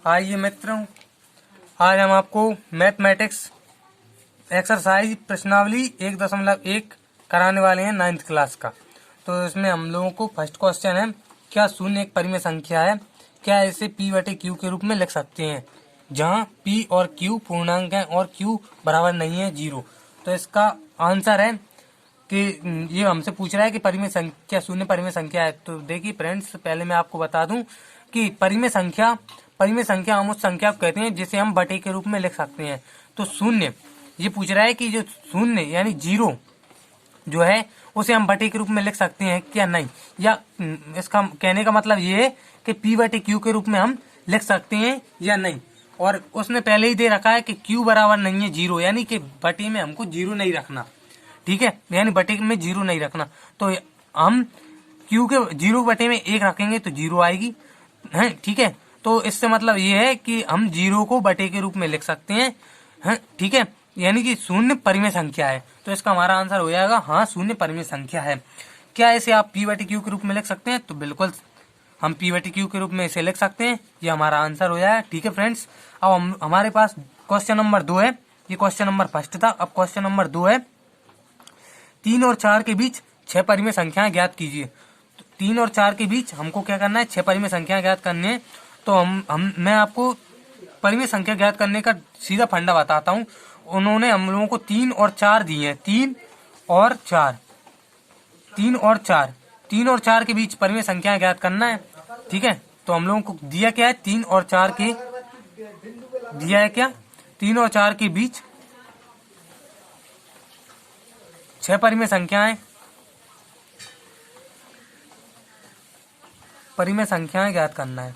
आइए मित्रों, आज हम आपको मैथमेटिक्स एक्सरसाइज प्रश्नावली 1.1 कराने वाले हैं 9th क्लास का। तो इसमें हम लोगों को फर्स्ट क्वेश्चन है, क्या शून्य एक परिमेय संख्या है? क्या इसे p/q के रूप में लिख सकते हैं, जहां p और q पूर्णांक है और q बराबर नहीं है 0। तो इसका आंसर है कि ये हमसे पूछ रहा है कि परिमेय संख्या शून्य परिमेय संख्या है। तो देखिए फ्रेंड्स, पहले मैं आपको बता दूं कि परिमेय संख्या हम उस संख्या को कहते हैं जिसे हम बटे के रूप में लिख सकते हैं। तो शून्य ये पूछ रहा है कि जो शून्य यानी 0 जो है उसे हम बटे के रूप में लिख सकते हैं क्या नहीं, या इसका कहने का मतलब ये है कि p/q के रूप में हम लिख सकते हैं या नहीं। और उसने पहले ही दे रखा है कि q बराबर नहीं है 0, यानी कि बटे में हमको 0 नहीं रखना। ठीक है, यानी बटे में 0 नहीं रखना। तो हम q के 0 बटे में 1 रखेंगे तो 0 आएगी है। ठीक है, तो इससे मतलब ये है कि हम 0 को बटे के रूप में लिख सकते हैं। ठीक है, यानी कि शून्य परिमेय संख्या है। तो इसका हमारा आंसर हो जाएगा हाँ, शून्य परिमेय संख्या है। क्या इसे आप p/q के रूप में लिख सकते हैं? तो बिल्कुल हम p/q के रूप में इसे लिख सकते हैं, ये हमारा आंसर हो जाएगा। ठीक है फ्रेंड्स, अब हमारे पास क्वेश्चन नंबर 2 है। ये क्वेश्चन नंबर फर्स्ट था, अब क्वेश्चन नंबर 2 है, 3 और 4 के बीच 6 परिमेय संख्याएं ज्ञात कीजिए। तो 3 और 4 के बीच हमको क्या करना है, 6 परिमेय संख्याएं ज्ञात करनी है। तो मैं आपको परिमेय संख्या ज्ञात करने का सीधा फंडा बताता हूँ। उन्होंने हम लोगों को 3 और 4 दिए हैं, 3 और 4 के बीच परिमेय संख्या ज्ञात करना है। ठीक है, तो हम लोगों को दिया क्या है, 3 और 4 के दिया है क्या, 3 और 4 के बीच 6 परिमेय संख्याएं ज्ञात करना है,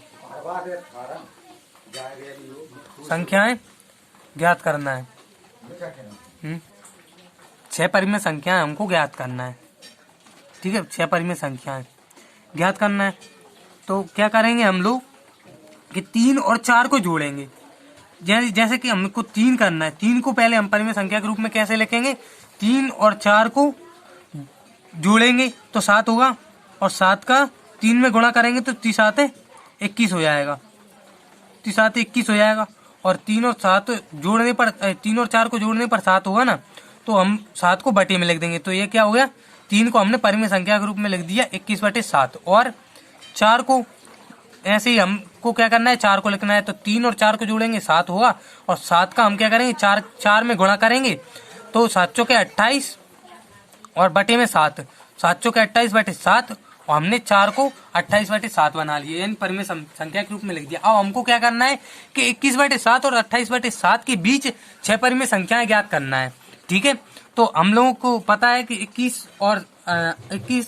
संख्याएं ज्ञात करना है। 6 परिमेय संख्याएं हमको ज्ञात करना है। ठीक है, 6 परिमेय संख्याएं ज्ञात करना है। तो क्या करेंगे हम लोग कि 3 और 4 को जोड़ेंगे। जैसे कि हमको 3 करना है, 3 को पहले हम परिमेय संख्या के रूप में कैसे लिखेंगे, 3 और 4 को जोड़ेंगे तो 7 होगा, और 7 का 3 में गुणा करेंगे तो 3 21 हो जाएगा, 3 21 हो जाएगा। और 3 और 7 जोड़ने पर 3 और 4 को जोड़ने पर 7 होगा ना, तो हम 7 को बटे में लिख देंगे। तो ये क्या हो गया, 3 को हमने परिमेय संख्या के रूप में लिख दिया 21/7, और 4 को ऐसे ही हमको क्या करना है, 4 को लिखना है। तो 3 और 4 को जोड़ेंगे 7 होगा, और 7 का हम क्या करेंगे, 4 में गुणा करेंगे तो 7 चौके 28 और बटे में 7, 7 चौके 28/7, और हमने 4 को 28/7 बना लिया, यानी परिमेय संख्या के रूप में लिख दिया। अब हमको क्या करना है कि 21/7 और 28/7 के बीच 6 परिमेय संख्याएं ज्ञात करना है। ठीक है, तो हम लोगों को पता है कि 21 और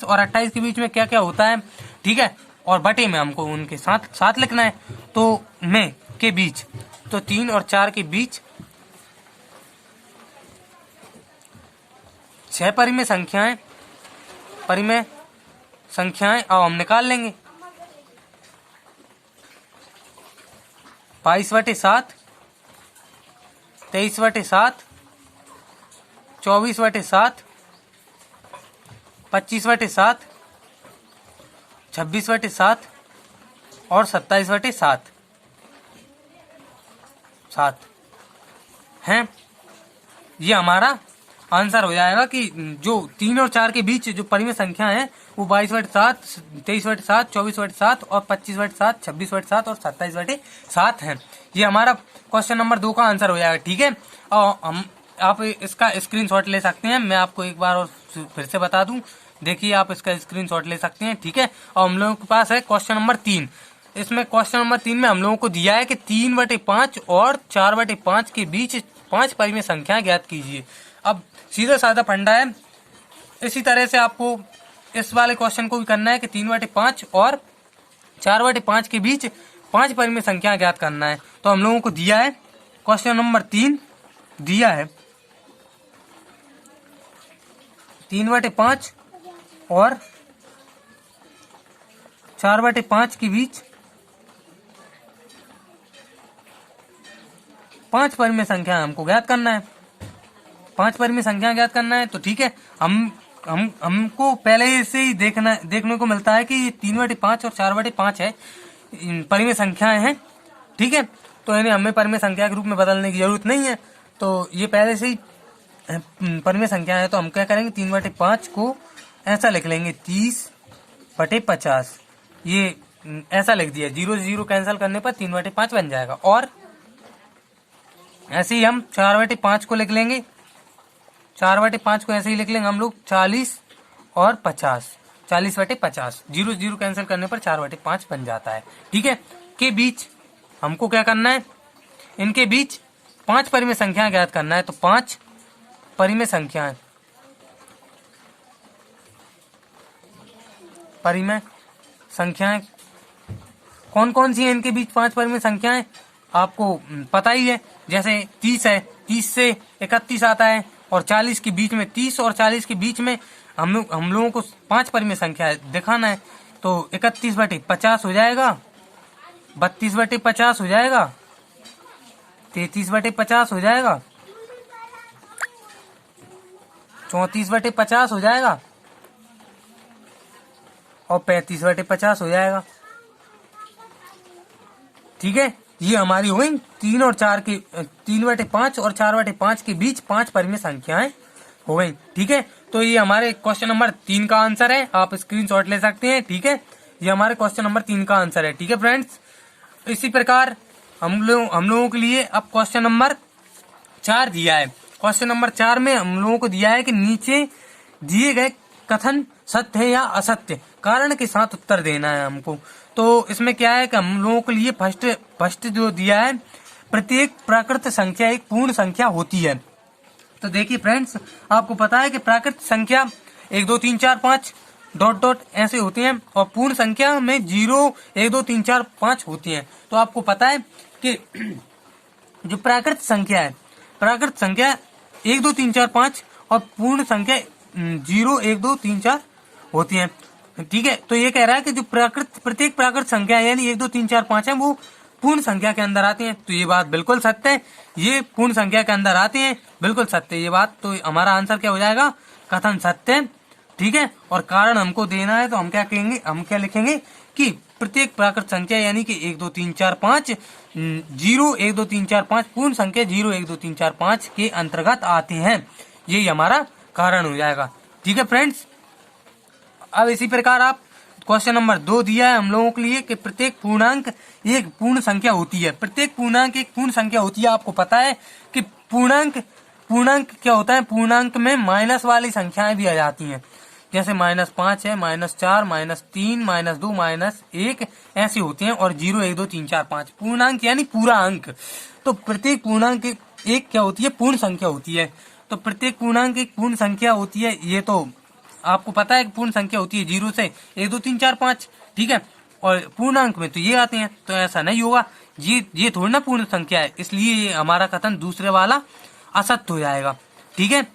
28 के बीच में क्या क्या होता है। ठीक है, और बटे में हमको उनके साथ लिखना है। तो में के बीच, तो 3 और 4 के बीच 6 परिमेय संख्याएं अब हम निकाल लेंगे। 22/7, 23/7, 24/7, 25/7, 26/7 और 27/7 हैं। ये हमारा आंसर हो जाएगा कि जो 3 और 4 के बीच जो परिमेय संख्या है वो 22/7, 23/7, 24/7 और 25/7, 26/7 और 27/7 है। ये हमारा क्वेश्चन नंबर 2 का आंसर हो जाएगा। ठीक है, और आप इसका स्क्रीनशॉट ले सकते हैं। मैं आपको एक बार और फिर से बता दूं, देखिए आप इसका स्क्रीनशॉट ले सकते हैं। ठीक है, और हम लोगों के पास है क्वेश्चन नंबर 3। इसमें क्वेश्चन नंबर 3 में हम लोगों को दिया है कि 3/5 और 4/5 के बीच 5 परिमेय संख्या ज्ञात कीजिए। अब सीधा साधा फंडा है, इसी तरह से आपको इस वाले क्वेश्चन को भी करना है कि 3/5 और 4/5 के बीच 5 परिमेय संख्या ज्ञात करना है। तो हम लोगों को दिया है क्वेश्चन नंबर 3 दिया है 3/5 और 4/5 के बीच 5 परिमेय संख्या हमको ज्ञात करना है। 5 परिमेय संख्या ज्ञात करना है। तो ठीक है, हमको पहले से ही देखने को मिलता है कि 3/5 और 4/5 है परिमेय संख्याएं हैं। ठीक है। तो इन्हें हमें परिमेय संख्या के रूप में बदलने की जरूरत नहीं है, तो ये पहले से ही परिमेय संख्या है। तो हम क्या करेंगे, 3/5 को ऐसा लिख लेंगे 30/50, ये ऐसा लिख दिया। 0 से 0 कैंसिल करने पर 3/5 बन जाएगा। और ऐसे ही हम 4/5 को लिख लेंगे, 4/5 को ऐसे ही लिख लेंगे हम लोग 40 और 50, 40/50। 0 से 0 कैंसिल करने पर 4/5 बन जाता है। ठीक है। के बीच हमको क्या करना है, इनके बीच 5 परिमेय संख्याएं ज्ञात करना है। तो 5 परिमेय संख्याएं, परिमेय संख्याएं कौन कौन सी हैं इनके बीच 5 परिमेय संख्याएं, आपको पता ही है। जैसे 30 है, 30 से 31 आता है, और 40 के बीच में 30 और 40 के बीच में हम लोगों को 5 परिमेय संख्या दिखाना है। तो 31/50 हो जाएगा, 32/50 हो जाएगा, 33/50 हो जाएगा, 34/50 हो जाएगा, और 35/50 हो जाएगा। ठीक है। ये हमारी हो गई 3 और 4 की, 3/5 और 4/5 के बीच 5 परिमेय संख्याएं हो गई। ठीक है। तो ये हमारे क्वेश्चन नंबर 3 का आंसर है, आप स्क्रीनशॉट ले सकते हैं। ठीक है। ये हमारे क्वेश्चन नंबर 3 का आंसर है। ठीक है फ्रेंड्स। इसी प्रकार हम लोगों के लिए अब क्वेश्चन नंबर 4 दिया है। क्वेश्चन नंबर 4 में हम लोगों को दिया है कि नीचे दिए गए कथन सत्य है या असत्य, कारण के साथ उत्तर देना है हमको। तो इसमें क्या है कि हम लोगों के लिए फर्स्ट जो दिया है, प्रत्येक प्राकृत संख्या एक पूर्ण संख्या होती है। तो देखिए फ्रेंड्स, आपको पता है कि प्राकृत संख्या 1 2 3 4 5 डॉट डॉट ऐसे होती हैं, और पूर्ण संख्या में 0 1 2 3 4 5 होती हैं। तो आपको पता है कि जो प्राकृत संख्या है, प्राकृत संख्या 1 2 3 4 5 और पूर्ण संख्या 0 1 2 3 4 होती हैं। ठीक है। तो ये कह रहा है कि जो प्रत्येक प्राकृत संख्या यानी 1 2 3 4 5 है, वो पूर्ण संख्या के अंदर आती हैं। तो ये बात बिल्कुल सत्य है, ये पूर्ण संख्या के अंदर आती हैं, बिल्कुल सत्य है ये बात। तो हमारा आंसर क्या हो जाएगा, कथन सत्य है। ठीक है। और कारण हमको देना है, तो हम क्या कहेंगे, हम क्या लिखेंगे कि प्रत्येक प्राकृत संख्या यानी कि 1 2 3 4 5 0 1 2 3 4 5 पूर्ण संख्या 0 1 2 3 4 5 के अंतर्गत आते हैं। यही हमारा कारण हो जाएगा। ठीक है फ्रेंड्स। अब इसी प्रकार आप क्वेश्चन नंबर 2 दिया है हम लोगों के लिए कि प्रत्येक पूर्णांक एक पूर्ण संख्या होती है। प्रत्येक पूर्णांक एक पूर्ण संख्या होती है। आपको पता है कि पूर्णांक क्या होता है, पूर्णांक में माइनस वाली संख्याएं भी आ जाती हैं। जैसे -5 है, -4, -3, -2, -1 ऐसी होती हैं, और 0 1 2 3 4 5 पूर्णांक यानी पूरा अंक। तो प्रत्येक पूर्णांक एक क्या होती है, पूर्ण संख्या होती है। तो प्रत्येक पूर्णांक एक पूर्ण संख्या होती है, ये तो आपको पता है कि पूर्ण संख्या होती है 0 से 1 2 3 4 5। ठीक है। और पूर्णांक में तो ये आते हैं, तो ऐसा नहीं होगा, ये थोड़ी ना पूर्ण संख्या है, इसलिए हमारा कथन दूसरे वाला असत्य हो जाएगा। ठीक है,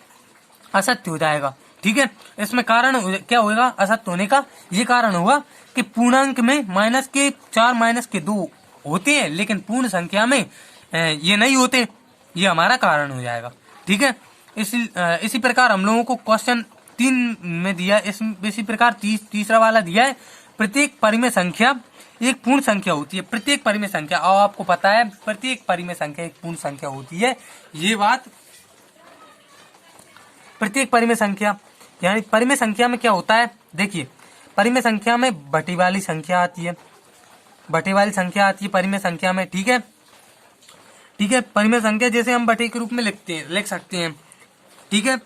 असत्य हो जाएगा। ठीक है। इसमें कारण क्या होगा असत्य होने का, ये कारण होगा कि पूर्णांक में -4 -2 होते हैं, लेकिन पूर्ण संख्या में ये नहीं होते, ये हमारा कारण हो जाएगा। ठीक है। इसी प्रकार हम लोगों को क्वेश्चन 3 में दिया, इसी प्रकार तीसरा वाला दिया है, प्रत्येक परिमेय संख्या एक पूर्ण संख्या होती है। प्रत्येक परिमेय संख्या, और आपको पता है प्रत्येक परिमेय संख्या एक पूर्ण संख्या होती है, ये बात। प्रत्येक परिमेय संख्या यानी परिमेय संख्या में क्या होता है, देखिए परिमेय संख्या में बटी वाली संख्या आती है, बटे वाली संख्या आती है परिमेय संख्या में। ठीक है। ठीक है। परिमेय संख्या जैसे हम बटे के रूप में लिख सकते हैं। ठीक है।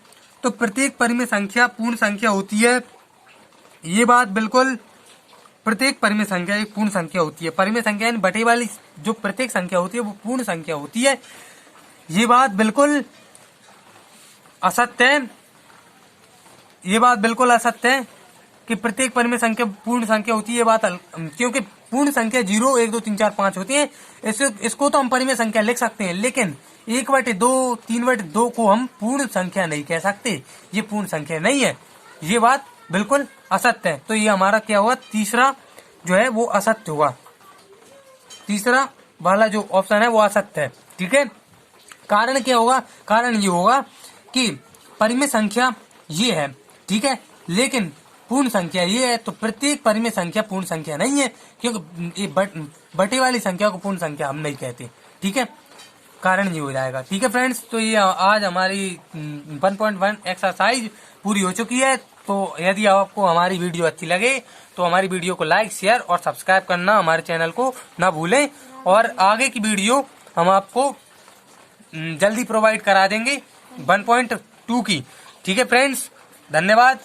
तो प्रत्येक परिमेय संख्या पूर्ण संख्या होती है, ये बात बिल्कुल, प्रत्येक परिमेय संख्या एक पूर्ण संख्या होती है। परिमेय संख्या यानी बटे वाली जो प्रत्येक संख्या होती है वो पूर्ण संख्या होती है, ये बात बिल्कुल असत्य है, ये बात बिल्कुल असत्य है कि प्रत्येक परिमेय संख्या पूर्ण संख्या होती है, ये बात, क्योंकि पूर्ण संख्या 0 1 2 3 4 5 होती है। इसको तो हम परिमेय संख्या लिख सकते हैं, लेकिन 1/2 3/2 को हम पूर्ण संख्या नहीं कह सकते, ये पूर्ण संख्या नहीं है, ये बात बिल्कुल असत्य है। तो ये हमारा क्या हुआ, तीसरा जो है वो असत्य हुआ, तीसरा वाला जो ऑप्शन है वो असत्य है। ठीक है। कारण क्या होगा, कारण ये होगा कि परिमेय संख्या ये है, ठीक है, लेकिन पूर्ण संख्या ये है तो प्रत्येक परिमेय संख्या पूर्ण संख्या नहीं है, क्योंकि ये बटे वाली संख्या को पूर्ण संख्या हम नहीं कहते। ठीक है, कारण ये हो जाएगा। ठीक है फ्रेंड्स, तो ये आज हमारी 1.1 एक्सरसाइज पूरी हो चुकी है। तो यदि आपको हमारी वीडियो अच्छी लगे तो हमारी वीडियो को लाइक, शेयर और सब्सक्राइब करना हमारे चैनल को ना भूलें, और आगे की वीडियो हम आपको जल्दी प्रोवाइड करा देंगे 1.2 की। ठीक है फ्रेंड्स, धन्यवाद।